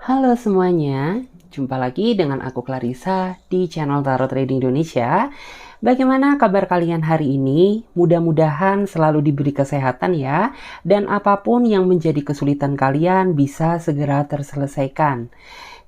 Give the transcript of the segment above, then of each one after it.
Halo semuanya, jumpa lagi dengan aku Clarissa di channel Tarot Trading Indonesia. Bagaimana kabar kalian hari ini? Mudah-mudahan selalu diberi kesehatan ya, dan apapun yang menjadi kesulitan kalian bisa segera terselesaikan.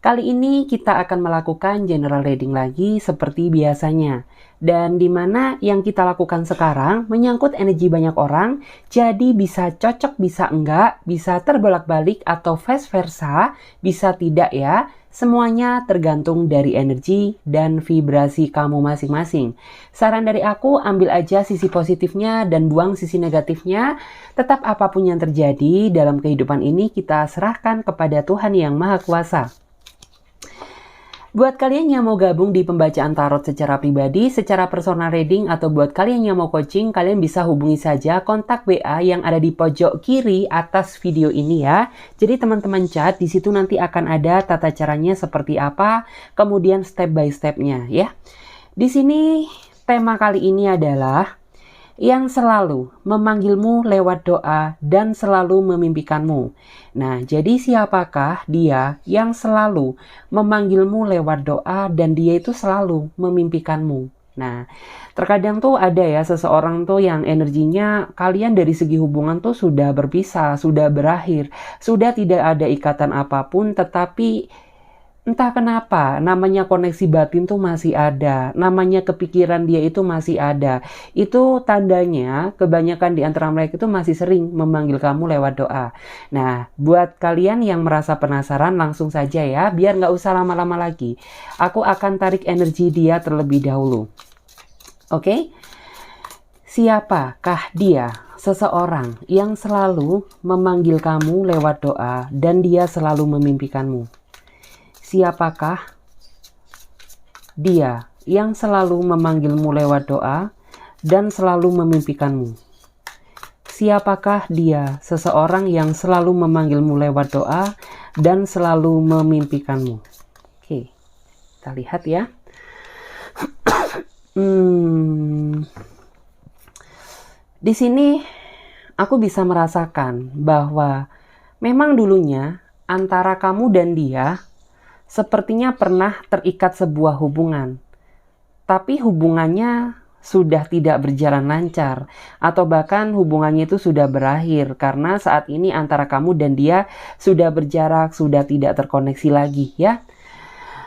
Kali ini kita akan melakukan general reading lagi seperti biasanya. Dan dimana yang kita lakukan sekarang menyangkut energi banyak orang, jadi bisa cocok, bisa enggak, bisa terbolak-balik atau vice versa, bisa tidak ya. Semuanya tergantung dari energi dan vibrasi kamu masing-masing. Saran dari aku, ambil aja sisi positifnya dan buang sisi negatifnya. Tetap apapun yang terjadi dalam kehidupan ini kita serahkan kepada Tuhan Yang Maha Kuasa. Buat kalian yang mau gabung di pembacaan tarot secara pribadi, secara personal reading, atau buat kalian yang mau coaching, kalian bisa hubungi saja kontak WA yang ada di pojok kiri atas video ini ya. Jadi teman-teman chat, di situ nanti akan ada tata caranya seperti apa, kemudian step by stepnya ya. Di sini tema kali ini adalah yang selalu memanggilmu lewat doa dan selalu memimpikanmu. Nah, jadi siapakah dia yang selalu memanggilmu lewat doa dan dia itu selalu memimpikanmu? Nah, terkadang tuh ada ya seseorang tuh yang energinya kalian dari segi hubungan tuh sudah berpisah, sudah berakhir, sudah tidak ada ikatan apapun, tetapi entah kenapa, namanya koneksi batin tuh masih ada, namanya kepikiran dia itu masih ada. Itu tandanya kebanyakan di antara mereka itu masih sering memanggil kamu lewat doa. Nah, buat kalian yang merasa penasaran langsung saja ya, biar nggak usah lama-lama lagi. Aku akan tarik energi dia terlebih dahulu. Oke? Siapakah dia? Seseorang yang selalu memanggil kamu lewat doa dan dia selalu memimpikanmu. Siapakah dia yang selalu memanggilmu lewat doa dan selalu memimpikanmu? Siapakah dia, seseorang yang selalu memanggilmu lewat doa dan selalu memimpikanmu? Oke, kita lihat ya. Di sini aku bisa merasakan bahwa memang dulunya antara kamu dan dia sepertinya pernah terikat sebuah hubungan, tapi hubungannya sudah tidak berjalan lancar, atau bahkan hubungannya itu sudah berakhir karena saat ini antara kamu dan dia sudah berjarak, sudah tidak terkoneksi lagi ya.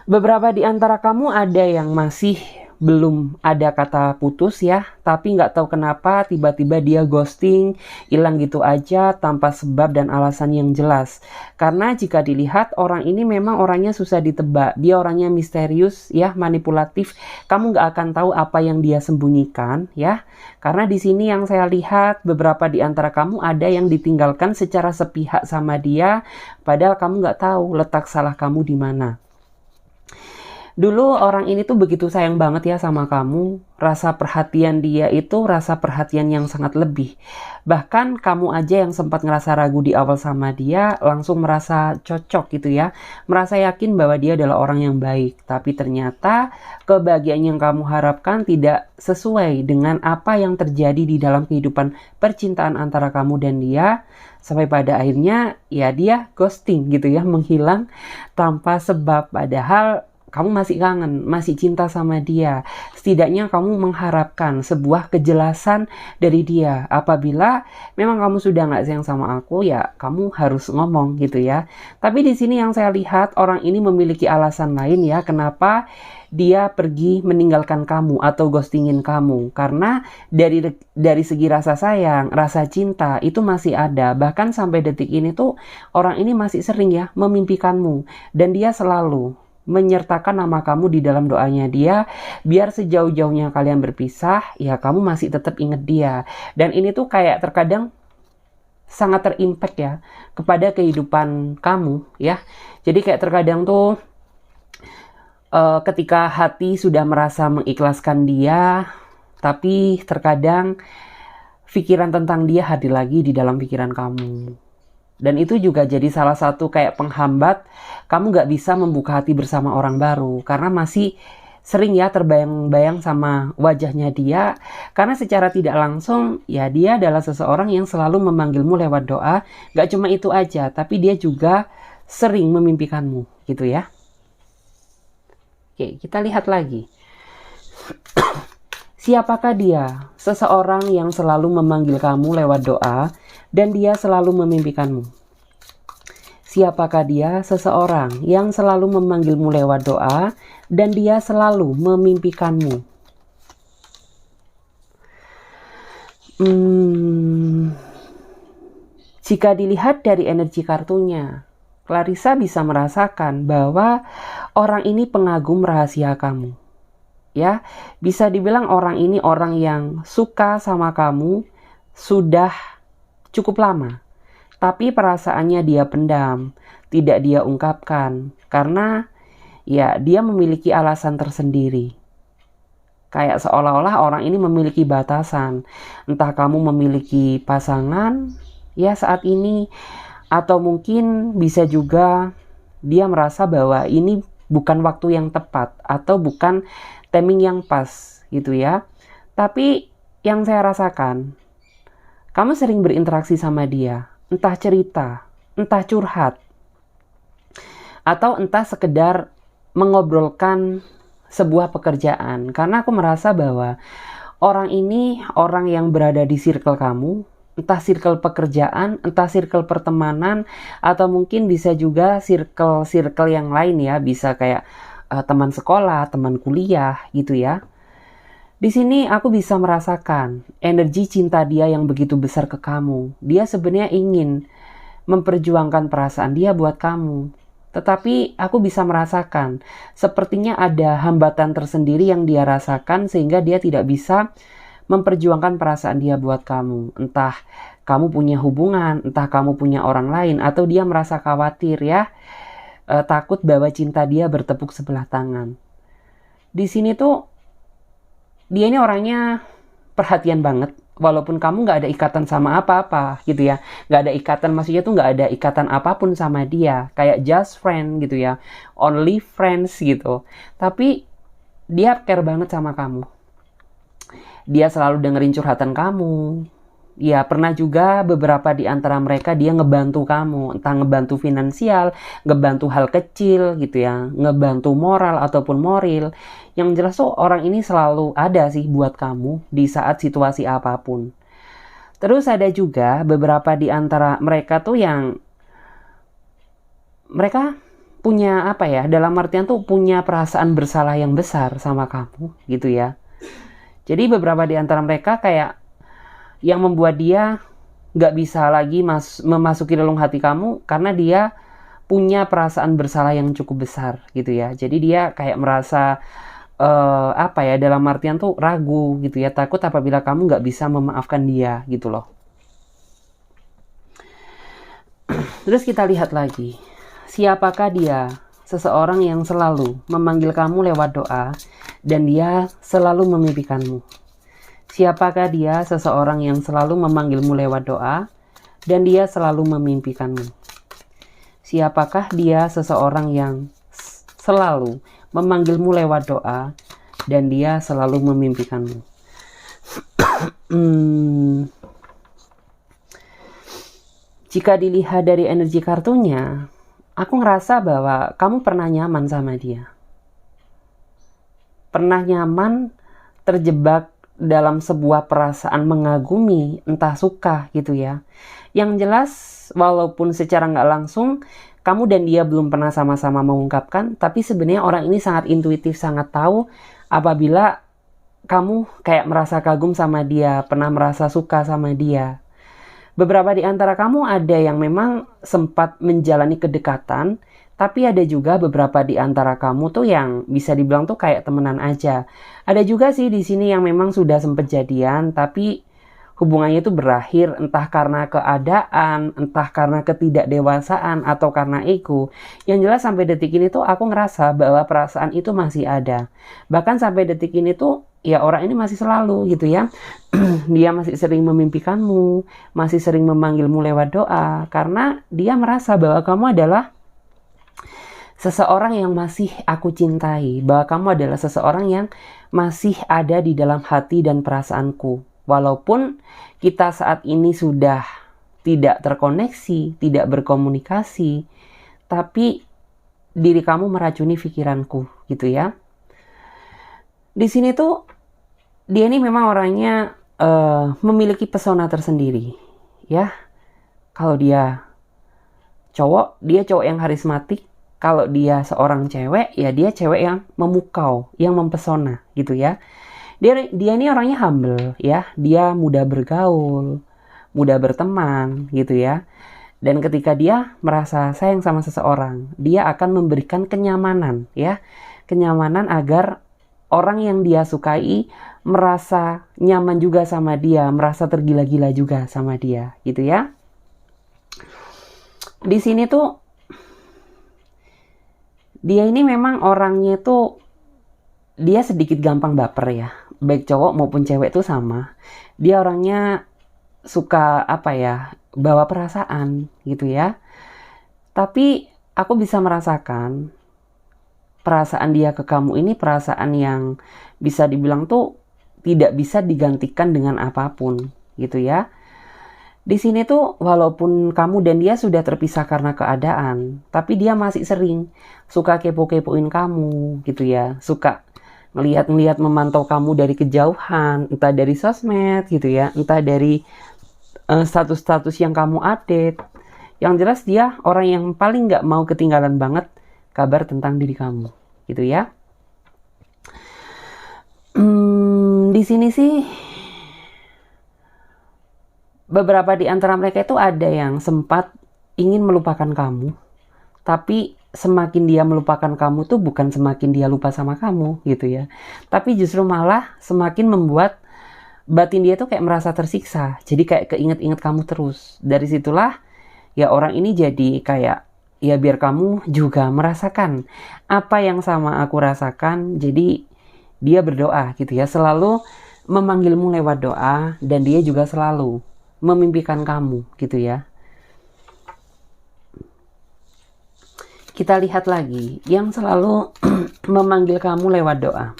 Beberapa di antara kamu ada yang masih belum ada kata putus ya, tapi nggak tahu kenapa tiba-tiba dia ghosting, hilang gitu aja tanpa sebab dan alasan yang jelas. Karena jika dilihat orang ini memang orangnya susah ditebak, dia orangnya misterius ya, manipulatif. Kamu nggak akan tahu apa yang dia sembunyikan ya. Karena di sini yang saya lihat beberapa di antara kamu ada yang ditinggalkan secara sepihak sama dia, padahal kamu nggak tahu letak salah kamu di mana. Dulu orang ini tuh begitu sayang banget ya sama kamu, rasa perhatian dia itu rasa perhatian yang sangat lebih. Bahkan kamu aja yang sempat ngerasa ragu di awal sama dia, langsung merasa cocok gitu ya. Merasa yakin bahwa dia adalah orang yang baik. Tapi ternyata kebahagiaan yang kamu harapkan tidak sesuai dengan apa yang terjadi di dalam kehidupan percintaan antara kamu dan dia. Sampai pada akhirnya ya dia ghosting gitu ya, menghilang tanpa sebab. Padahal kamu masih kangen, masih cinta sama dia. Setidaknya kamu mengharapkan sebuah kejelasan dari dia. Apabila memang kamu sudah nggak sayang sama aku, ya kamu harus ngomong gitu ya. Tapi di sini yang saya lihat orang ini memiliki alasan lain ya, kenapa dia pergi meninggalkan kamu atau ghostingin kamu. Karena dari segi rasa sayang, rasa cinta itu masih ada. Bahkan sampai detik ini tuh orang ini masih sering ya memimpikanmu. Dan dia selalu menyertakan nama kamu di dalam doanya dia, biar sejauh-jauhnya kalian berpisah, ya kamu masih tetap inget dia. Dan ini tuh kayak terkadang sangat terimpact ya kepada kehidupan kamu ya. Jadi kayak terkadang tuh ketika hati sudah merasa mengikhlaskan dia, tapi terkadang pikiran tentang dia hadir lagi di dalam pikiran kamu. Dan itu juga jadi salah satu kayak penghambat kamu gak bisa membuka hati bersama orang baru. Karena masih sering ya terbayang-bayang sama wajahnya dia. Karena secara tidak langsung ya dia adalah seseorang yang selalu memanggilmu lewat doa. Gak cuma itu aja, tapi dia juga sering memimpikanmu, gitu ya. Oke, kita lihat lagi. Siapakah dia? Seseorang yang selalu memanggil kamu lewat doa dan dia selalu memimpikanmu. Siapakah dia? Seseorang yang selalu memanggilmu lewat doa dan dia selalu memimpikanmu. Jika dilihat dari energi kartunya, Clarissa bisa merasakan bahwa orang ini pengagum rahasia kamu. Ya, bisa dibilang orang ini orang yang suka sama kamu sudah cukup lama. Tapi perasaannya dia pendam, tidak dia ungkapkan karena ya dia memiliki alasan tersendiri. Kayak seolah-olah orang ini memiliki batasan. Entah kamu memiliki pasangan ya saat ini, atau mungkin bisa juga dia merasa bahwa ini bukan waktu yang tepat atau bukan timing yang pas gitu ya. Tapi yang saya rasakan, kamu sering berinteraksi sama dia, entah cerita, entah curhat, atau entah sekedar mengobrolkan sebuah pekerjaan. Karena aku merasa bahwa orang ini orang yang berada di circle kamu, entah circle pekerjaan, entah circle pertemanan, atau mungkin bisa juga circle-circle yang lain ya, bisa kayak teman sekolah, teman kuliah gitu ya. Di sini aku bisa merasakan energi cinta dia yang begitu besar ke kamu. Dia sebenarnya ingin memperjuangkan perasaan dia buat kamu. Tetapi aku bisa merasakan sepertinya ada hambatan tersendiri yang dia rasakan sehingga dia tidak bisa memperjuangkan perasaan dia buat kamu. Entah kamu punya hubungan, entah kamu punya orang lain, atau dia merasa khawatir ya. Takut bahwa cinta dia bertepuk sebelah tangan. Di sini tuh dia ini orangnya perhatian banget, walaupun kamu gak ada ikatan sama apa-apa gitu ya. Gak ada ikatan, maksudnya tuh gak ada ikatan apapun sama dia, kayak just friend gitu ya, only friends gitu. Tapi dia care banget sama kamu. Dia selalu dengerin curhatan kamu. Ya, pernah juga beberapa di antara mereka dia ngebantu kamu, entah ngebantu finansial, ngebantu hal kecil gitu ya, ngebantu moral ataupun moral. Yang jelas tuh orang ini selalu ada sih buat kamu di saat situasi apapun. Terus ada juga beberapa di antara mereka tuh yang mereka punya apa ya, dalam artian tuh punya perasaan bersalah yang besar sama kamu gitu ya. Jadi beberapa di antara mereka kayak yang membuat dia gak bisa lagi memasuki relung hati kamu karena dia punya perasaan bersalah yang cukup besar gitu ya. Jadi dia kayak merasa apa ya, dalam artian tuh ragu gitu ya, takut apabila kamu gak bisa memaafkan dia gitu loh. Terus kita lihat lagi, siapakah dia? Seseorang yang selalu memanggil kamu lewat doa dan dia selalu memimpikanmu. Siapakah dia? Seseorang yang selalu memanggilmu lewat doa dan dia selalu memimpikanmu. Siapakah dia? Seseorang yang selalu memanggilmu lewat doa dan dia selalu memimpikanmu. Jika dilihat dari energi kartunya, aku ngerasa bahwa kamu pernah nyaman sama dia. Pernah nyaman, terjebak dalam sebuah perasaan mengagumi, entah suka gitu ya. Yang jelas, walaupun secara nggak langsung, kamu dan dia belum pernah sama-sama mengungkapkan, tapi sebenarnya orang ini sangat intuitif, sangat tahu apabila kamu kayak merasa kagum sama dia, pernah merasa suka sama dia. Beberapa di antara kamu ada yang memang sempat menjalani kedekatan, tapi ada juga beberapa di antara kamu tuh yang bisa dibilang tuh kayak temenan aja. Ada juga sih di sini yang memang sudah sempat jadian, tapi hubungannya itu berakhir entah karena keadaan, entah karena ketidakdewasaan, atau karena ego. Yang jelas sampai detik ini tuh aku ngerasa bahwa perasaan itu masih ada. Bahkan sampai detik ini tuh ya orang ini masih selalu gitu ya. Dia masih sering memimpikanmu, masih sering memanggilmu lewat doa, karena dia merasa bahwa kamu adalah seseorang yang masih aku cintai, bahwa kamu adalah seseorang yang masih ada di dalam hati dan perasaanku. Walaupun kita saat ini sudah tidak terkoneksi, tidak berkomunikasi, tapi diri kamu meracuni pikiranku gitu ya. Di sini tuh dia ini memang orangnya memiliki pesona tersendiri ya. Kalau dia cowok yang karismatik. Kalau dia seorang cewek, ya dia cewek yang memukau, yang mempesona gitu ya. Dia ini orangnya humble ya. Dia mudah bergaul, mudah berteman gitu ya. Dan ketika dia merasa sayang sama seseorang, dia akan memberikan kenyamanan ya. Kenyamanan agar orang yang dia sukai merasa nyaman juga sama dia, merasa tergila-gila juga sama dia gitu ya. Di sini tuh dia ini memang orangnya tuh dia sedikit gampang baper ya. Baik cowok maupun cewek tuh sama. Dia orangnya suka bawa perasaan gitu ya. Tapi aku bisa merasakan perasaan dia ke kamu ini perasaan yang bisa dibilang tuh tidak bisa digantikan dengan apapun gitu ya. Di sini tuh walaupun kamu dan dia sudah terpisah karena keadaan, tapi dia masih sering suka kepo-kepoin kamu gitu ya. Suka ngelihat-ngelihat, memantau kamu dari kejauhan, entah dari sosmed gitu ya, entah dari status-status yang kamu update. Yang jelas dia orang yang paling gak mau ketinggalan banget kabar tentang diri kamu gitu ya. Di sini sih beberapa di antara mereka itu ada yang sempat ingin melupakan kamu, tapi semakin dia melupakan kamu tuh bukan semakin dia lupa sama kamu gitu ya, tapi justru malah semakin membuat batin dia tuh kayak merasa tersiksa, jadi kayak keinget-inget kamu terus. Dari situlah ya orang ini jadi kayak ya biar kamu juga merasakan apa yang sama aku rasakan, jadi dia berdoa gitu ya, selalu memanggilmu lewat doa, dan dia juga selalu memimpikan kamu gitu ya. Kita lihat lagi yang selalu memanggil kamu lewat doa.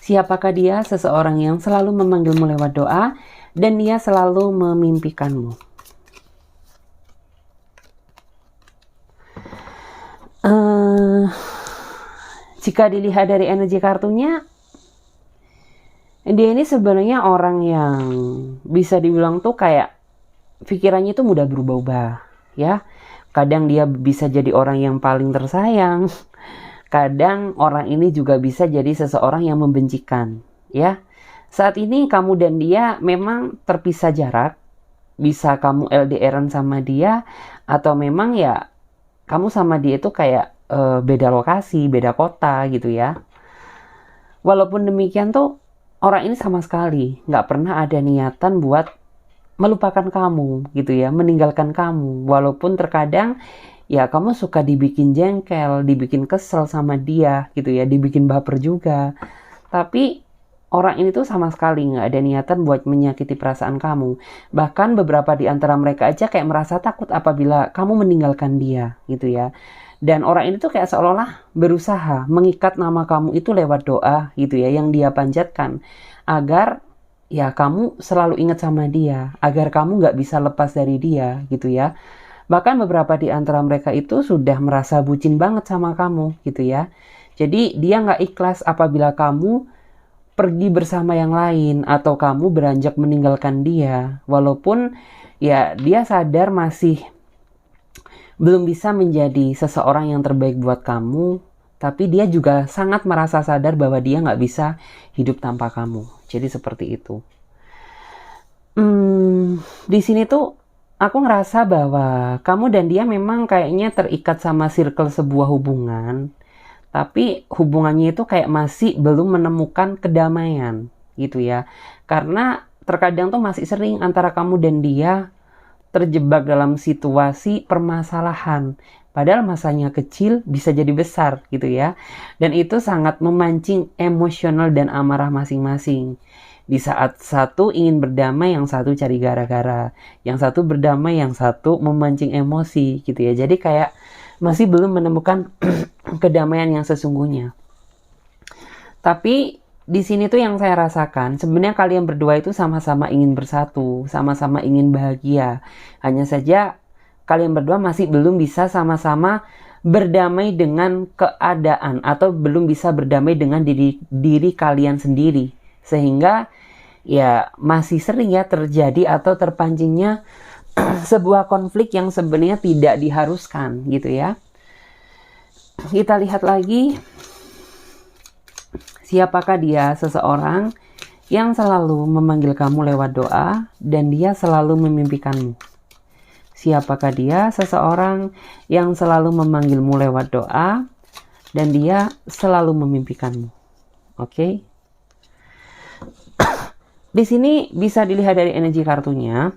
Siapakah dia? Seseorang yang selalu memanggilmu lewat doa dan dia selalu memimpikanmu. Jika dilihat dari energi kartunya, dia ini sebenarnya orang yang bisa dibilang tuh kayak pikirannya tuh mudah berubah-ubah ya. Kadang dia bisa jadi orang yang paling tersayang, kadang orang ini juga bisa jadi seseorang yang membencikan ya. Saat ini kamu dan dia memang terpisah jarak, bisa kamu LDRan sama dia, atau memang ya kamu sama dia itu kayak beda lokasi, beda kota gitu ya. Walaupun demikian tuh orang ini sama sekali nggak pernah ada niatan buat melupakan kamu gitu ya, meninggalkan kamu. Walaupun terkadang ya kamu suka dibikin jengkel, dibikin kesel sama dia gitu ya, dibikin baper juga. Tapi orang ini tuh sama sekali nggak ada niatan buat menyakiti perasaan kamu. Bahkan beberapa di antara mereka aja kayak merasa takut apabila kamu meninggalkan dia gitu ya. Dan orang ini tuh kayak seolah-olah berusaha mengikat nama kamu itu lewat doa gitu ya, yang dia panjatkan. Agar ya kamu selalu ingat sama dia, agar kamu nggak bisa lepas dari dia gitu ya. Bahkan beberapa di antara mereka itu sudah merasa bucin banget sama kamu gitu ya. Jadi dia nggak ikhlas apabila kamu pergi bersama yang lain atau kamu beranjak meninggalkan dia. Walaupun ya dia sadar masih belum bisa menjadi seseorang yang terbaik buat kamu, tapi dia juga sangat merasa sadar bahwa dia nggak bisa hidup tanpa kamu. Jadi seperti itu. Di sini tuh aku ngerasa bahwa kamu dan dia memang kayaknya terikat sama circle sebuah hubungan, tapi hubungannya itu kayak masih belum menemukan kedamaian gitu ya. Karena terkadang tuh masih sering antara kamu dan dia terjebak dalam situasi permasalahan. Padahal masanya kecil bisa jadi besar gitu ya. Dan itu sangat memancing emosional dan amarah masing-masing. Di saat satu ingin berdamai, yang satu cari gara-gara. Yang satu berdamai, yang satu memancing emosi gitu ya. Jadi kayak masih belum menemukan kedamaian yang sesungguhnya. Tapi di sini tuh yang saya rasakan, sebenarnya kalian berdua itu sama-sama ingin bersatu, sama-sama ingin bahagia. Hanya saja kalian berdua masih belum bisa sama-sama berdamai dengan keadaan atau belum bisa berdamai dengan diri kalian sendiri, sehingga ya masih sering ya terjadi atau terpancingnya sebuah konflik yang sebenarnya tidak diharuskan gitu ya. Kita lihat lagi, siapakah dia? Seseorang yang selalu memanggil kamu lewat doa dan dia selalu memimpikanmu. Siapakah dia? Seseorang yang selalu memanggilmu lewat doa dan dia selalu memimpikanmu. Oke. Di sini bisa dilihat dari energi kartunya.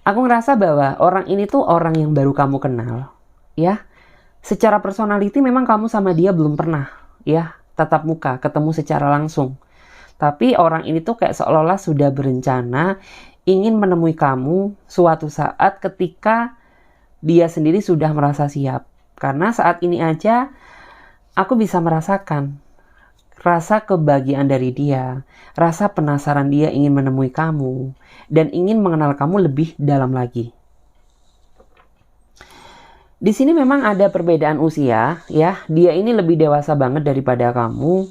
Aku ngerasa bahwa orang ini tuh orang yang baru kamu kenal, ya. Secara personality memang kamu sama dia belum pernah, ya, tatap muka, ketemu secara langsung. Tapi orang ini tuh kayak seolah-olah sudah berencana ingin menemui kamu suatu saat ketika dia sendiri sudah merasa siap. Karena saat ini aja aku bisa merasakan rasa kebahagiaan dari dia, rasa penasaran dia ingin menemui kamu, dan ingin mengenal kamu lebih dalam lagi. Di sini memang ada perbedaan usia, ya. Dia ini lebih dewasa banget daripada kamu,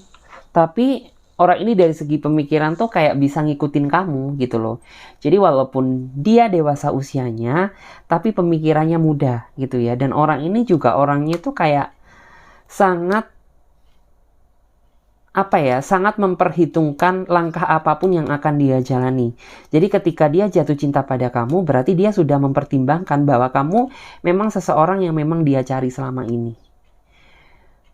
tapi orang ini dari segi pemikiran tuh kayak bisa ngikutin kamu gitu loh. Jadi walaupun dia dewasa usianya, tapi pemikirannya muda gitu ya. Dan orang ini juga orangnya tuh kayak sangat sangat memperhitungkan langkah apapun yang akan dia jalani. Jadi ketika dia jatuh cinta pada kamu, berarti dia sudah mempertimbangkan bahwa kamu memang seseorang yang memang dia cari selama ini.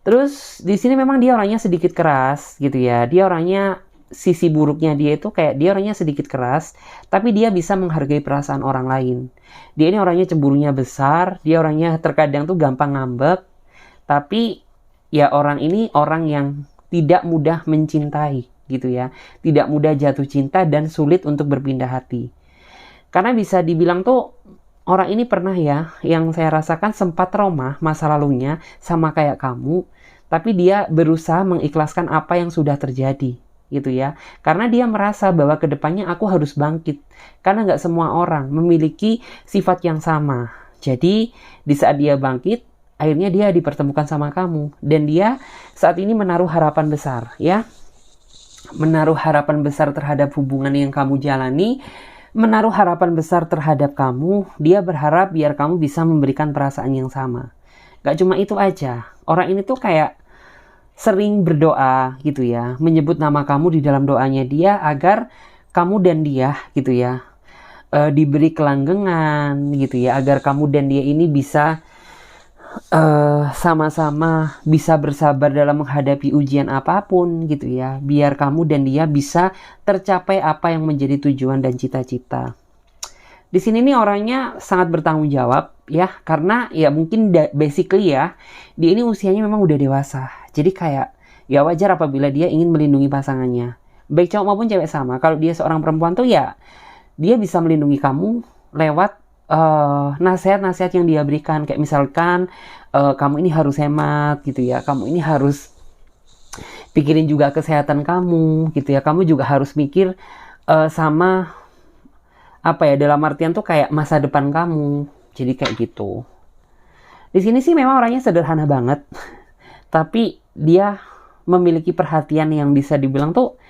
Terus di sini memang dia orangnya sedikit keras gitu ya. Dia orangnya, sisi buruknya dia itu kayak dia orangnya sedikit keras, tapi dia bisa menghargai perasaan orang lain. Dia ini orangnya cemburunya besar, dia orangnya terkadang tuh gampang ngambek, tapi ya orang ini orang yang tidak mudah mencintai gitu ya. Tidak mudah jatuh cinta dan sulit untuk berpindah hati. Karena bisa dibilang tuh orang ini pernah ya, yang saya rasakan sempat trauma masa lalunya sama kayak kamu, tapi dia berusaha mengikhlaskan apa yang sudah terjadi gitu ya. Karena dia merasa bahwa kedepannya aku harus bangkit. Karena nggak semua orang memiliki sifat yang sama. Jadi di saat dia bangkit, akhirnya dia dipertemukan sama kamu. Dan dia saat ini menaruh harapan besar ya. Menaruh harapan besar terhadap hubungan yang kamu jalani. Menaruh harapan besar terhadap kamu. Dia berharap biar kamu bisa memberikan perasaan yang sama. Gak cuma itu aja. Orang ini tuh kayak sering berdoa gitu ya. Menyebut nama kamu di dalam doanya dia agar kamu dan dia gitu ya. Diberi kelanggengan gitu ya. Agar kamu dan dia ini bisa sama-sama bisa bersabar dalam menghadapi ujian apapun gitu ya, biar kamu dan dia bisa tercapai apa yang menjadi tujuan dan cita-cita. Di sini nih orangnya sangat bertanggung jawab ya, karena ya mungkin basically ya, dia ini usianya memang udah dewasa. Jadi kayak ya wajar apabila dia ingin melindungi pasangannya. Baik cowok maupun cewek sama. Kalau dia seorang perempuan tuh ya dia bisa melindungi kamu lewat nasihat-nasihat yang dia berikan, kayak misalkan kamu ini harus hemat gitu ya, kamu ini harus pikirin juga kesehatan kamu gitu ya, kamu juga harus mikir sama dalam artian tuh kayak masa depan kamu, jadi kayak gitu. Di sini sih memang orangnya sederhana banget, tapi dia memiliki perhatian yang bisa dibilang tuh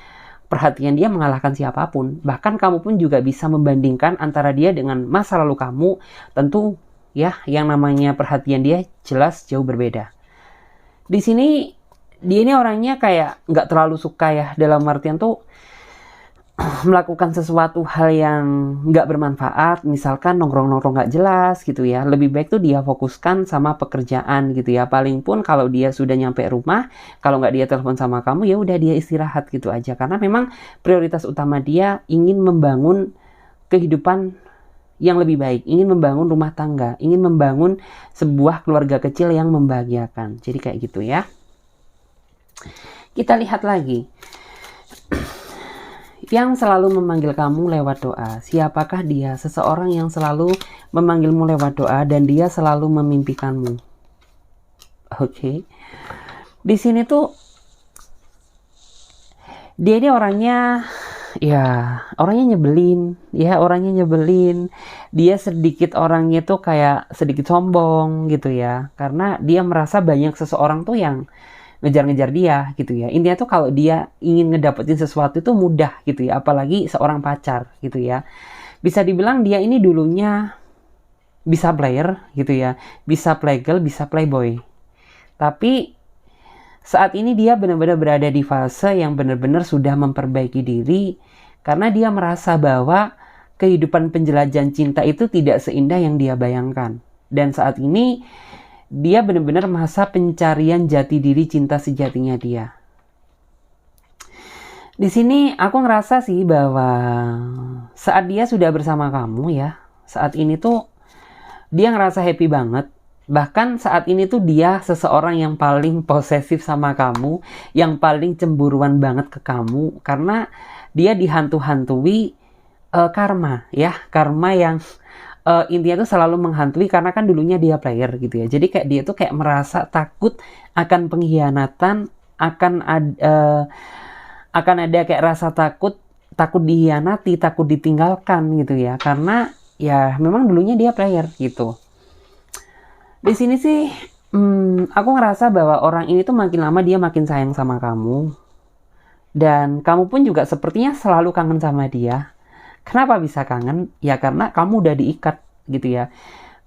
perhatian dia mengalahkan siapapun. Bahkan kamu pun juga bisa membandingkan antara dia dengan masa lalu kamu. Tentu ya, yang namanya perhatian dia jelas jauh berbeda. Di sini dia ini orangnya kayak nggak terlalu suka ya, dalam artian tuh melakukan sesuatu hal yang nggak bermanfaat, misalkan nongkrong-nongkrong nggak jelas gitu ya. Lebih baik tuh dia fokuskan sama pekerjaan gitu ya. Paling pun kalau dia sudah nyampe rumah, kalau nggak dia telepon sama kamu, ya udah dia istirahat gitu aja. Karena memang prioritas utama dia ingin membangun kehidupan yang lebih baik, ingin membangun rumah tangga, ingin membangun sebuah keluarga kecil yang membahagiakan. Jadi kayak gitu ya. Kita lihat lagi. Yang selalu memanggil kamu lewat doa. Siapakah dia? Seseorang yang selalu memanggilmu lewat doa dan dia selalu memimpikanmu. Oke. Di sini tuh dia ini orangnya ya orangnya nyebelin, dia sedikit orangnya tuh kayak sedikit sombong gitu ya, karena dia merasa banyak seseorang tuh yang ngejar-ngejar dia gitu ya. Intinya tuh kalau dia ingin ngedapetin sesuatu itu mudah gitu ya, apalagi seorang pacar gitu ya. Bisa dibilang dia ini dulunya bisa player gitu ya, bisa playgirl, bisa playboy. Tapi saat ini dia benar-benar berada di fase yang benar-benar sudah memperbaiki diri, karena dia merasa bahwa kehidupan penjelajahan cinta itu tidak seindah yang dia bayangkan. Dan saat ini dia benar-benar masa pencarian jati diri cinta sejatinya dia. Di sini aku ngerasa sih bahwa saat dia sudah bersama kamu ya, saat ini tuh dia ngerasa happy banget. Bahkan saat ini tuh dia seseorang yang paling posesif sama kamu, yang paling cemburuan banget ke kamu, karena dia dihantu-hantui karma ya, karma yang intinya tuh selalu menghantui, karena kan dulunya dia player gitu ya. Jadi kayak dia tuh kayak merasa takut akan pengkhianatan, akan ada kayak rasa takut dihianati, takut ditinggalkan gitu ya, karena ya memang dulunya dia player gitu. Di sini sih aku ngerasa bahwa orang ini tuh makin lama dia makin sayang sama kamu. Dan kamu pun juga sepertinya selalu kangen sama dia. Kenapa bisa kangen? Ya karena kamu udah diikat gitu ya.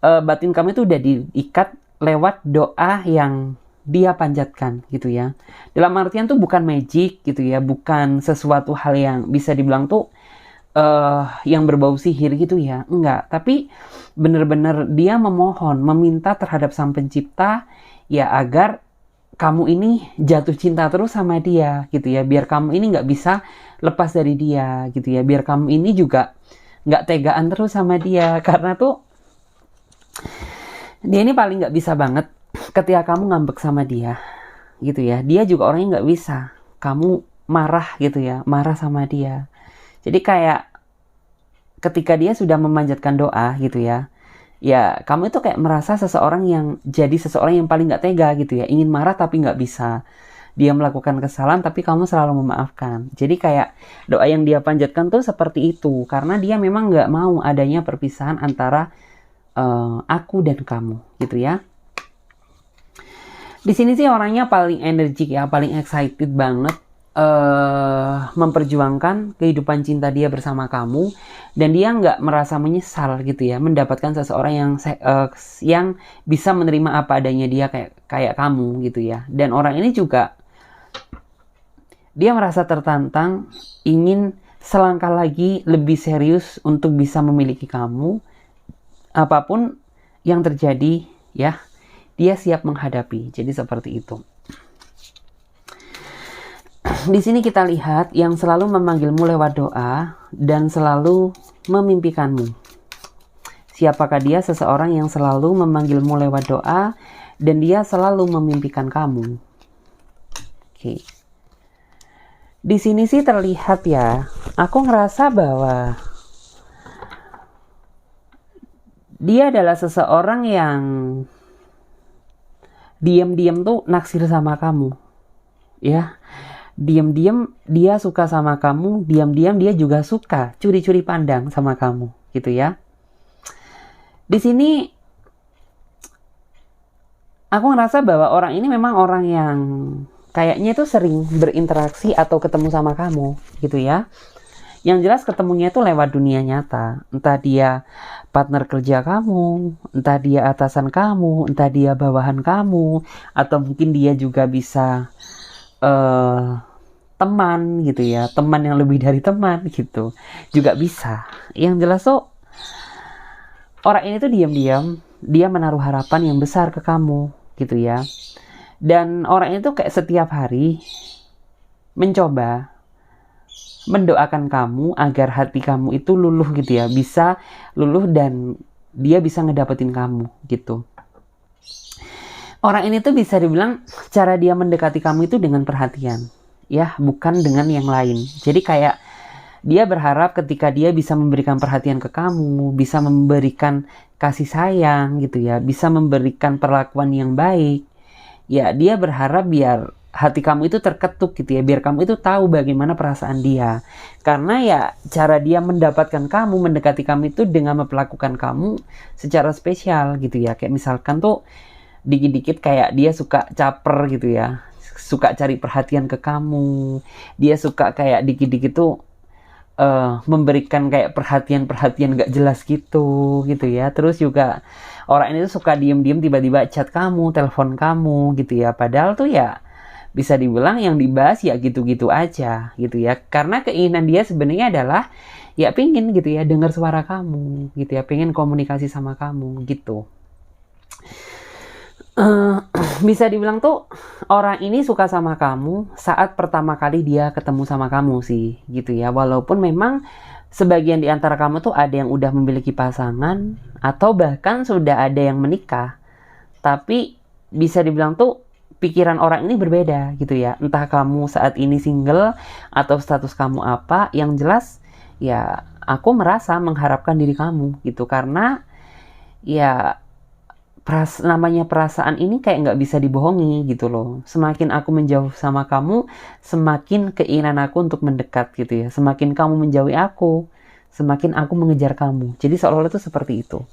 Batin kamu itu udah diikat lewat doa yang dia panjatkan gitu ya. Dalam artian tuh bukan magic gitu ya. Bukan sesuatu hal yang bisa dibilang tuh yang berbau sihir gitu ya. Enggak. Tapi benar-benar dia memohon, meminta terhadap Sang Pencipta ya agar kamu ini jatuh cinta terus sama dia gitu ya, biar kamu ini nggak bisa lepas dari dia gitu ya, biar kamu ini juga nggak tegaan terus sama dia, karena tuh dia ini paling nggak bisa banget ketika kamu ngambek sama dia gitu ya. Dia juga orangnya nggak bisa kamu marah gitu ya, marah sama dia. Jadi kayak ketika dia sudah memanjatkan doa gitu ya, ya kamu itu kayak merasa seseorang yang paling nggak tega gitu ya, ingin marah tapi nggak bisa. Dia melakukan kesalahan tapi kamu selalu memaafkan. Jadi kayak doa yang dia panjatkan tuh seperti itu, karena dia memang nggak mau adanya perpisahan antara aku dan kamu gitu ya. Di sini sih orangnya paling energik ya, paling excited banget memperjuangkan kehidupan cinta dia bersama kamu, dan dia nggak merasa menyesal gitu ya mendapatkan seseorang yang bisa menerima apa adanya dia kayak kamu gitu ya. Dan orang ini juga dia merasa tertantang, ingin selangkah lagi lebih serius untuk bisa memiliki kamu, apapun yang terjadi ya, dia siap menghadapi. Jadi seperti itu. Di sini kita lihat yang selalu memanggilmu lewat doa dan selalu memimpikanmu. Siapakah dia? Seseorang yang selalu memanggilmu lewat doa dan dia selalu memimpikan kamu. Oke. Di sini sih terlihat ya, aku ngerasa bahwa dia adalah seseorang yang diam-diam tuh naksir sama kamu. Ya. Diam-diam dia suka sama kamu, diam-diam dia juga suka curi-curi pandang sama kamu, gitu ya. Di sini aku ngerasa bahwa orang ini memang orang yang kayaknya itu sering berinteraksi atau ketemu sama kamu, gitu ya. Yang jelas ketemunya itu lewat dunia nyata. Entah dia partner kerja kamu, entah dia atasan kamu, entah dia bawahan kamu, atau mungkin dia juga bisa teman gitu ya, teman yang lebih dari teman gitu juga bisa. Yang jelas tuh orang ini tuh diam-diam dia menaruh harapan yang besar ke kamu gitu ya. Dan orang ini tuh kayak setiap hari mencoba mendoakan kamu agar hati kamu itu luluh gitu ya, bisa luluh dan dia bisa ngedapetin kamu gitu. Orang ini tuh bisa dibilang cara dia mendekati kamu itu dengan perhatian, ya, bukan dengan yang lain. Jadi kayak dia berharap ketika dia bisa memberikan perhatian ke kamu, bisa memberikan kasih sayang gitu ya, bisa memberikan perlakuan yang baik, ya dia berharap biar hati kamu itu terketuk gitu ya, biar kamu itu tahu bagaimana perasaan dia. Karena ya cara dia mendapatkan kamu, mendekati kamu itu dengan memperlakukan kamu secara spesial gitu ya. Kayak misalkan tuh dikit-dikit kayak dia suka caper gitu ya, suka cari perhatian ke kamu, dia suka kayak dikit-dikit tuh memberikan kayak perhatian gak jelas gitu ya. Terus juga orang ini tuh suka diem-diem tiba-tiba chat kamu, telepon kamu gitu ya. Padahal tuh ya bisa dibilang yang dibahas ya gitu-gitu aja gitu ya. Karena keinginan dia sebenarnya adalah ya pengen gitu ya dengar suara kamu gitu ya, pengen komunikasi sama kamu gitu. Bisa dibilang tuh orang ini suka sama kamu saat pertama kali dia ketemu sama kamu sih gitu ya. Walaupun memang sebagian di antara kamu tuh ada yang udah memiliki pasangan atau bahkan sudah ada yang menikah. Tapi bisa dibilang tuh pikiran orang ini berbeda gitu ya. Entah kamu saat ini single atau status kamu apa, yang jelas ya aku merasa mengharapkan diri kamu gitu. Karena ya namanya perasaan ini kayak nggak bisa dibohongi gitu loh. Semakin aku menjauh sama kamu, semakin keinginan aku untuk mendekat gitu ya. Semakin kamu menjauhi aku, semakin aku mengejar kamu. Jadi seolah-olah itu seperti itu.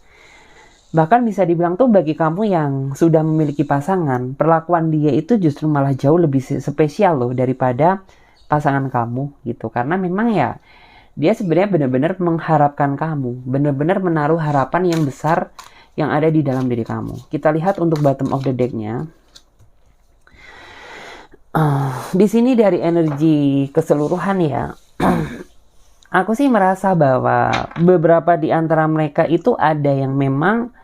Bahkan bisa dibilang tuh bagi kamu yang sudah memiliki pasangan, perlakuan dia itu justru malah jauh lebih spesial loh daripada pasangan kamu gitu. Karena memang ya dia sebenarnya benar-benar mengharapkan kamu, benar-benar menaruh harapan yang besar yang ada di dalam diri kamu. Kita lihat untuk bottom of the deck-nya. Di sini dari energi keseluruhan ya, aku sih merasa bahwa beberapa di antara mereka itu ada yang memang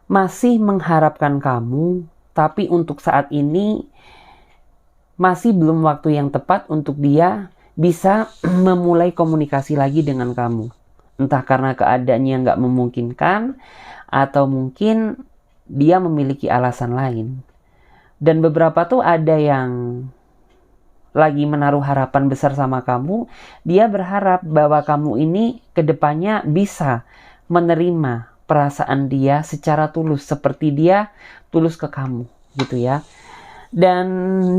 masih mengharapkan kamu, tapi untuk saat ini masih belum waktu yang tepat untuk dia bisa memulai komunikasi lagi dengan kamu. Entah karena keadaannya nggak memungkinkan, atau mungkin dia memiliki alasan lain. Dan beberapa tuh ada yang lagi menaruh harapan besar sama kamu. Dia berharap bahwa kamu ini kedepannya bisa menerima perasaan dia secara tulus, seperti dia tulus ke kamu gitu ya. Dan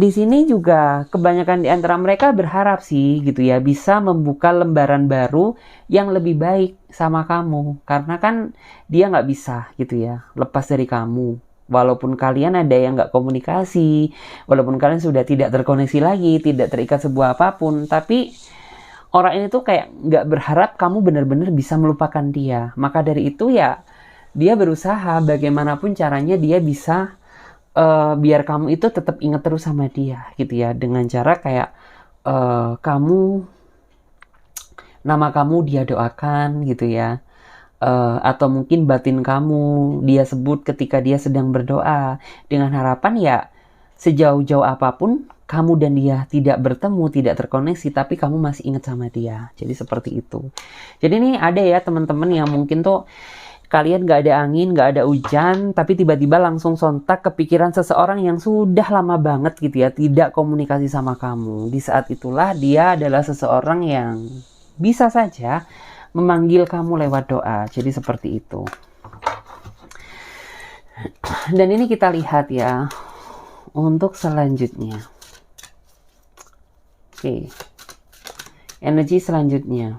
di sini juga kebanyakan di antara mereka berharap sih gitu ya bisa membuka lembaran baru yang lebih baik sama kamu. Karena kan dia nggak bisa gitu ya lepas dari kamu. Walaupun kalian ada yang nggak komunikasi, walaupun kalian sudah tidak terkoneksi lagi, tidak terikat sebuah apapun, tapi orang ini tuh kayak nggak berharap kamu benar-benar bisa melupakan dia. Maka dari itu ya dia berusaha bagaimanapun caranya dia bisa biar kamu itu tetap ingat terus sama dia gitu ya, dengan cara kayak kamu, nama kamu dia doakan gitu ya, atau mungkin batin kamu dia sebut ketika dia sedang berdoa, dengan harapan ya sejauh-jauh apapun kamu dan dia tidak bertemu, tidak terkoneksi, tapi kamu masih ingat sama dia. Jadi seperti itu. Jadi ini ada ya teman-teman yang mungkin tuh kalian gak ada angin, gak ada hujan, tapi tiba-tiba langsung sontak kepikiran seseorang yang sudah lama banget gitu ya, tidak komunikasi sama kamu. Di saat itulah dia adalah seseorang yang bisa saja memanggil kamu lewat doa. Jadi seperti itu. Dan ini kita lihat ya, untuk selanjutnya. Oke. Energi selanjutnya.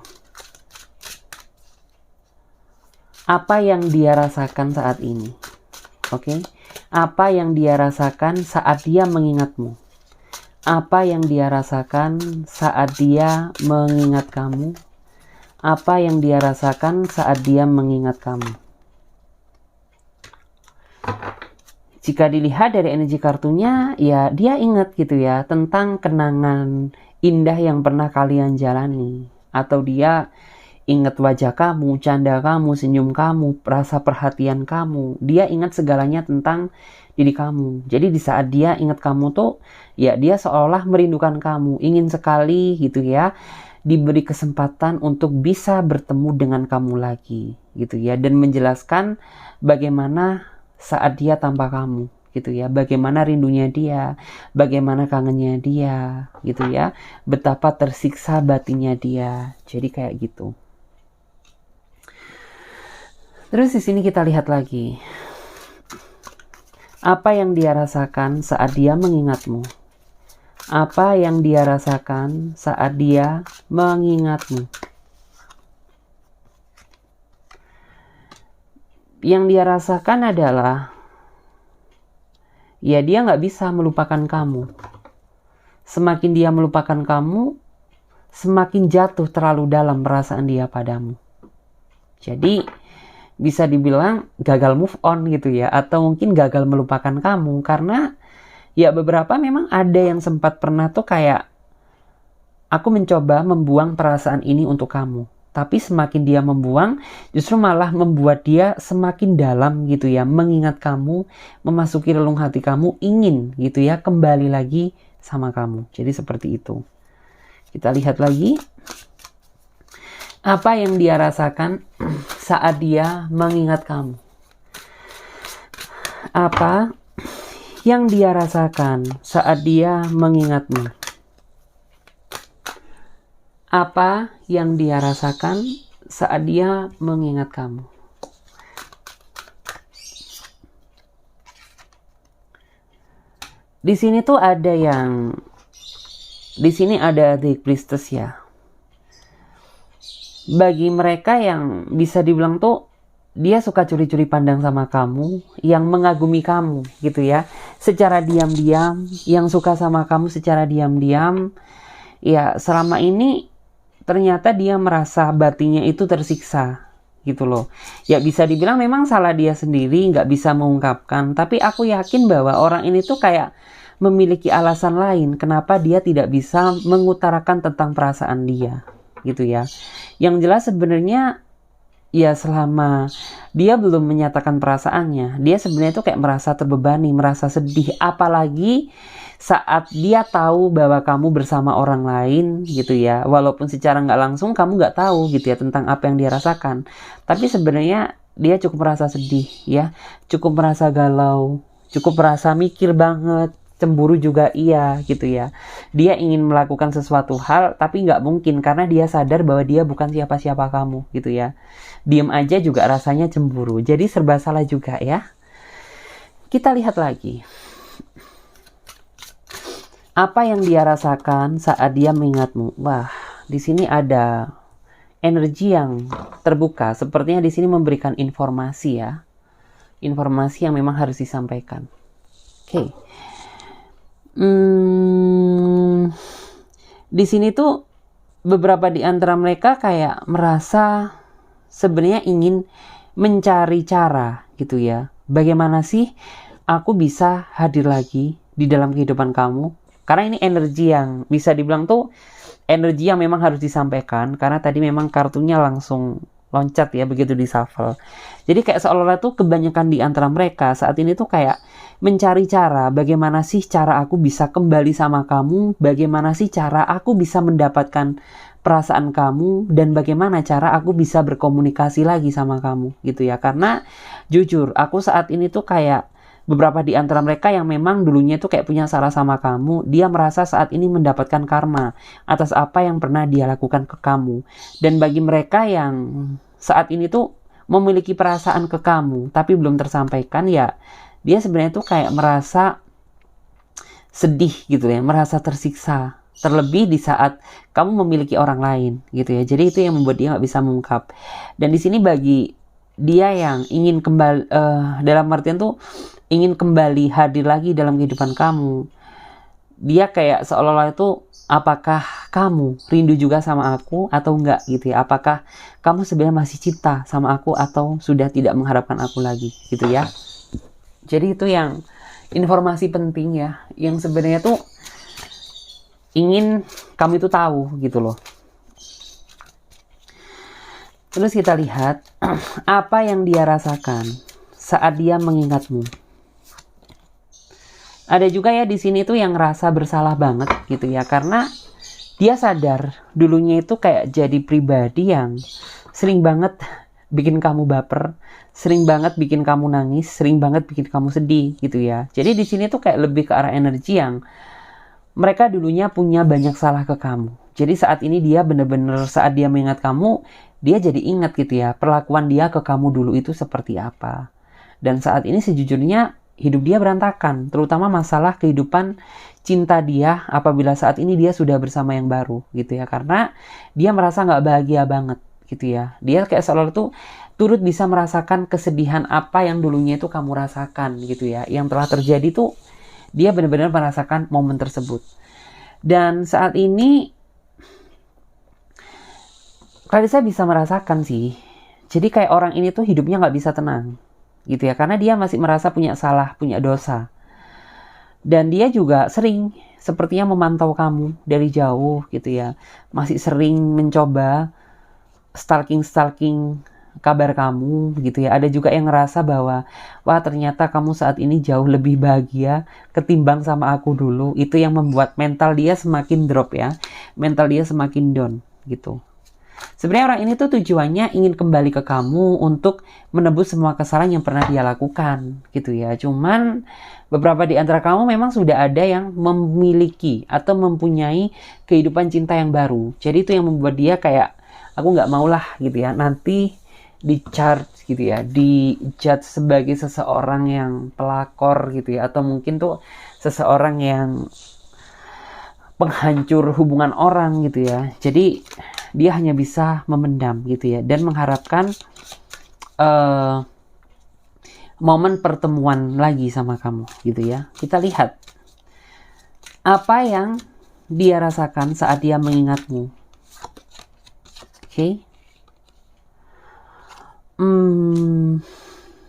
Apa yang dia rasakan saat ini? Oke. Apa yang dia rasakan saat dia mengingatmu? Apa yang dia rasakan saat dia mengingat kamu? Apa yang dia rasakan saat dia mengingat kamu? Jika dilihat dari energi kartunya, ya dia ingat gitu ya tentang kenangan indah yang pernah kalian jalani. Atau dia ingat wajah kamu, canda kamu, senyum kamu, rasa perhatian kamu. Dia ingat segalanya tentang diri kamu. Jadi di saat dia ingat kamu tuh, ya dia seolah merindukan kamu. Ingin sekali gitu ya, diberi kesempatan untuk bisa bertemu dengan kamu lagi. Gitu ya. Dan menjelaskan bagaimana saat dia tanpa kamu. Gitu ya. Bagaimana rindunya dia. Bagaimana kangennya dia. Gitu ya. Betapa tersiksa batinnya dia. Jadi kayak gitu. Terus di sini kita lihat lagi. Apa yang dia rasakan saat dia mengingatmu? Apa yang dia rasakan saat dia mengingatmu? Yang dia rasakan adalah, ya dia nggak bisa melupakan kamu. Semakin dia melupakan kamu, semakin jatuh terlalu dalam perasaan dia padamu. Jadi bisa dibilang gagal move on gitu ya, atau mungkin gagal melupakan kamu, karena ya beberapa memang ada yang sempat pernah tuh kayak, aku mencoba membuang perasaan ini untuk kamu. Tapi semakin dia membuang, justru malah membuat dia semakin dalam gitu ya, mengingat kamu, memasuki relung hati kamu, ingin gitu ya, kembali lagi sama kamu. Jadi seperti itu. Kita lihat lagi. Apa yang dia rasakan saat dia mengingat kamu? Apa yang dia rasakan saat dia mengingatmu? Apa yang dia rasakan saat dia mengingat kamu? Di sini tuh ada yang, di sini ada The Priestess ya. Bagi mereka yang bisa dibilang tuh dia suka curi-curi pandang sama kamu, yang mengagumi kamu gitu ya, secara diam-diam, yang suka sama kamu secara diam-diam, ya selama ini ternyata dia merasa batinnya itu tersiksa gitu loh. Ya bisa dibilang memang salah dia sendiri, nggak bisa mengungkapkan. Tapi aku yakin bahwa orang ini tuh kayak memiliki alasan lain kenapa dia tidak bisa mengutarakan tentang perasaan dia gitu ya. Yang jelas sebenarnya ya selama dia belum menyatakan perasaannya, dia sebenarnya tuh kayak merasa terbebani, merasa sedih. Apalagi saat dia tahu bahwa kamu bersama orang lain gitu ya, walaupun secara nggak langsung kamu nggak tahu gitu ya tentang apa yang dia rasakan, tapi sebenarnya dia cukup merasa sedih ya, cukup merasa galau, cukup merasa mikir banget, cemburu juga iya gitu ya. Dia ingin melakukan sesuatu hal tapi nggak mungkin karena dia sadar bahwa dia bukan siapa-siapa kamu gitu ya. Diem aja juga rasanya cemburu, jadi serba salah juga ya. Kita lihat lagi. Apa yang dia rasakan saat dia mengingatmu? Wah, di sini ada energi yang terbuka. Sepertinya di sini memberikan informasi ya. Informasi yang memang harus disampaikan. Oke. Di sini tuh beberapa di antara mereka kayak merasa sebenarnya ingin mencari cara gitu ya. Bagaimana sih aku bisa hadir lagi di dalam kehidupan kamu? Karena ini energi yang bisa dibilang tuh energi yang memang harus disampaikan, karena tadi memang kartunya langsung loncat ya begitu di shuffle. Jadi kayak seolah-olah tuh kebanyakan di antara mereka saat ini tuh kayak mencari cara, bagaimana sih cara aku bisa kembali sama kamu, bagaimana sih cara aku bisa mendapatkan perasaan kamu, dan bagaimana cara aku bisa berkomunikasi lagi sama kamu gitu ya. Karena jujur aku saat ini tuh kayak beberapa di antara mereka yang memang dulunya itu kayak punya salah sama kamu, dia merasa saat ini mendapatkan karma atas apa yang pernah dia lakukan ke kamu. Dan bagi mereka yang saat ini tuh memiliki perasaan ke kamu tapi belum tersampaikan, ya dia sebenarnya tuh kayak merasa sedih gitu ya, merasa tersiksa. Terlebih di saat kamu memiliki orang lain gitu ya. Jadi itu yang membuat dia nggak bisa mengungkap. Dan di sini bagi dia yang ingin kembali, dalam artian tuh ingin kembali hadir lagi dalam kehidupan kamu, dia kayak seolah-olah itu, apakah kamu rindu juga sama aku atau enggak gitu ya, apakah kamu sebenarnya masih cinta sama aku atau sudah tidak mengharapkan aku lagi gitu ya. Jadi itu yang informasi penting ya, yang sebenarnya tuh ingin kamu itu tahu gitu loh. Terus kita lihat apa yang dia rasakan saat dia mengingatmu. Ada juga ya di sini tuh yang ngerasa bersalah banget gitu ya, karena dia sadar dulunya itu kayak jadi pribadi yang sering banget bikin kamu baper, sering banget bikin kamu nangis, sering banget bikin kamu sedih gitu ya. Jadi di sini tuh kayak lebih ke arah energi yang mereka dulunya punya banyak salah ke kamu. Jadi saat ini dia bener-bener saat dia mengingat kamu, dia jadi ingat gitu ya perlakuan dia ke kamu dulu itu seperti apa. Dan saat ini sejujurnya hidup dia berantakan, terutama masalah kehidupan cinta dia apabila saat ini dia sudah bersama yang baru gitu ya, karena dia merasa nggak bahagia banget gitu ya. Dia kayak seolah tuh turut bisa merasakan kesedihan apa yang dulunya itu kamu rasakan gitu ya, yang telah terjadi tuh dia benar-benar merasakan momen tersebut. Dan saat ini Clarissa bisa merasakan sih, jadi kayak orang ini tuh hidupnya nggak bisa tenang gitu ya, karena dia masih merasa punya salah, punya dosa. Dan dia juga sering sepertinya memantau kamu dari jauh gitu ya, masih sering mencoba stalking kabar kamu gitu ya. Ada juga yang ngerasa bahwa wah ternyata kamu saat ini jauh lebih bahagia ketimbang sama aku dulu. Itu yang membuat mental dia semakin drop ya, mental dia semakin down gitu. Sebenarnya orang ini tuh tujuannya ingin kembali ke kamu untuk menebus semua kesalahan yang pernah dia lakukan gitu ya. Cuman beberapa di antara kamu memang sudah ada yang memiliki atau mempunyai kehidupan cinta yang baru. Jadi itu yang membuat dia kayak aku nggak maulah gitu ya, nanti di-charge gitu ya, di-judge sebagai seseorang yang pelakor gitu ya, atau mungkin tuh seseorang yang penghancur hubungan orang gitu ya. Jadi dia hanya bisa memendam gitu ya, dan mengharapkan momen pertemuan lagi sama kamu gitu ya. Kita lihat apa yang dia rasakan saat dia mengingatmu. Oke.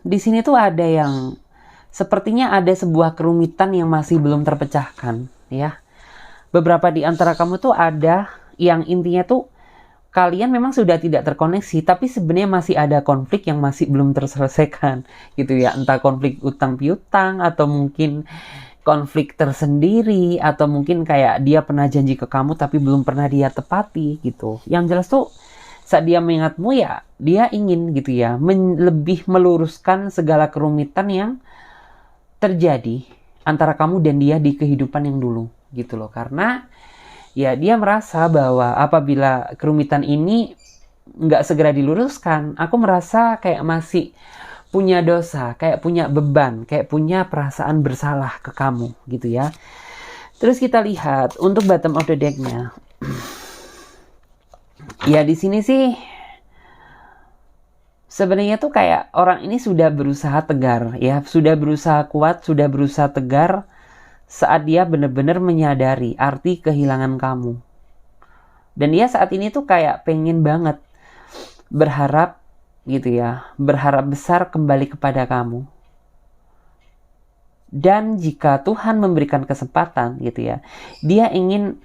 Di sini tuh ada yang sepertinya ada sebuah kerumitan yang masih belum terpecahkan ya. Beberapa di antara kamu tuh ada yang intinya tuh kalian memang sudah tidak terkoneksi, tapi sebenarnya masih ada konflik yang masih belum terselesaikan gitu ya. Entah konflik utang piutang, atau mungkin konflik tersendiri, atau mungkin kayak dia pernah janji ke kamu tapi belum pernah dia tepati gitu. Yang jelas tuh saat dia mengingatmu ya, dia ingin gitu ya, lebih meluruskan segala kerumitan yang terjadi antara kamu dan dia di kehidupan yang dulu gitu loh. Karena ya dia merasa bahwa apabila kerumitan ini nggak segera diluruskan, aku merasa kayak masih punya dosa, kayak punya beban, kayak punya perasaan bersalah ke kamu gitu ya. Terus kita lihat untuk bottom of the deck-nya. Ya di sini sih sebenarnya tuh kayak orang ini sudah berusaha tegar ya, sudah berusaha kuat, sudah berusaha tegar saat dia benar-benar menyadari arti kehilangan kamu. Dan dia saat ini tuh kayak pengen banget berharap gitu ya, berharap besar kembali kepada kamu. Dan jika Tuhan memberikan kesempatan gitu ya, dia ingin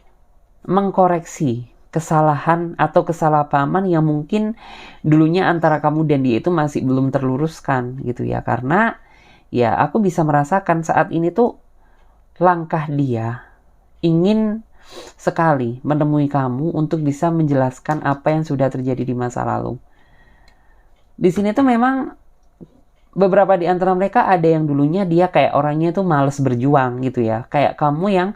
mengkoreksi kesalahan atau kesalahpahaman yang mungkin dulunya antara kamu dan dia itu masih belum terluruskan gitu ya. Karena ya aku bisa merasakan saat ini tuh langkah dia ingin sekali menemui kamu untuk bisa menjelaskan apa yang sudah terjadi di masa lalu. Di sini tuh memang beberapa di antara mereka ada yang dulunya dia kayak orangnya tuh males berjuang gitu ya. Kayak kamu yang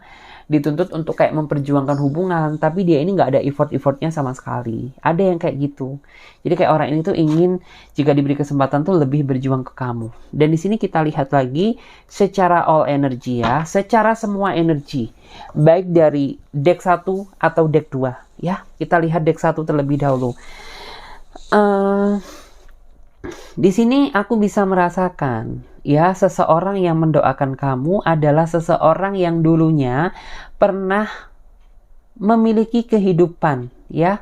dituntut untuk kayak memperjuangkan hubungan, tapi dia ini nggak ada effort-effortnya sama sekali. Ada yang kayak gitu. Jadi kayak orang ini tuh ingin jika diberi kesempatan tuh lebih berjuang ke kamu. Dan di sini kita lihat lagi secara all energy ya, secara semua energi, baik dari deck 1 atau deck 2 ya. Kita lihat deck 1 terlebih dahulu. Di sini aku bisa merasakan ya, seseorang yang mendoakan kamu adalah seseorang yang dulunya pernah memiliki kehidupan ya,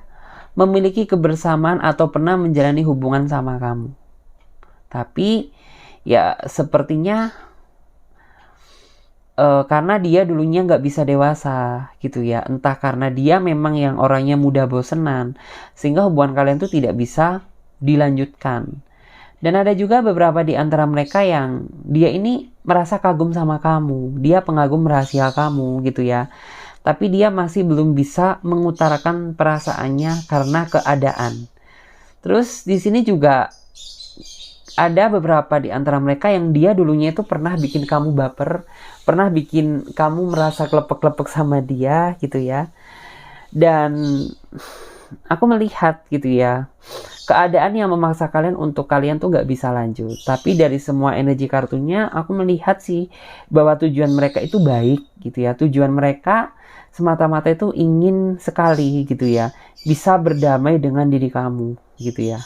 memiliki kebersamaan atau pernah menjalani hubungan sama kamu. Tapi ya sepertinya karena dia dulunya nggak bisa dewasa gitu ya, entah karena dia memang yang orangnya mudah bosenan sehingga hubungan kalian tuh tidak bisa dilanjutkan. Dan ada juga beberapa di antara mereka yang dia ini merasa kagum sama kamu. Dia pengagum rahasia kamu gitu ya. Tapi dia masih belum bisa mengutarakan perasaannya karena keadaan. Terus di sini juga ada beberapa di antara mereka yang dia dulunya itu pernah bikin kamu baper. Pernah bikin kamu merasa klepek-klepek sama dia gitu ya. Dan aku melihat gitu ya, keadaan yang memaksa kalian untuk kalian tuh nggak bisa lanjut. Tapi dari semua energi kartunya, aku melihat sih bahwa tujuan mereka itu baik gitu ya. Tujuan mereka semata-mata itu ingin sekali gitu ya, bisa berdamai dengan diri kamu gitu ya.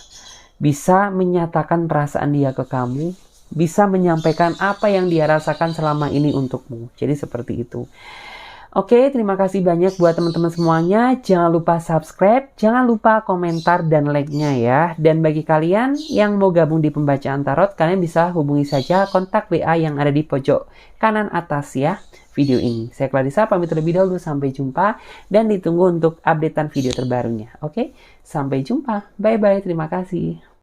Bisa menyatakan perasaan dia ke kamu, bisa menyampaikan apa yang dia rasakan selama ini untukmu. Jadi seperti itu. Oke, terima kasih banyak buat teman-teman semuanya. Jangan lupa subscribe, jangan lupa komentar dan like-nya ya. Dan bagi kalian yang mau gabung di pembacaan tarot, kalian bisa hubungi saja kontak WA yang ada di pojok kanan atas ya video ini. Saya Clarissa pamit terlebih dahulu, sampai jumpa dan ditunggu untuk updatean video terbarunya. Oke, sampai jumpa. Bye-bye, terima kasih.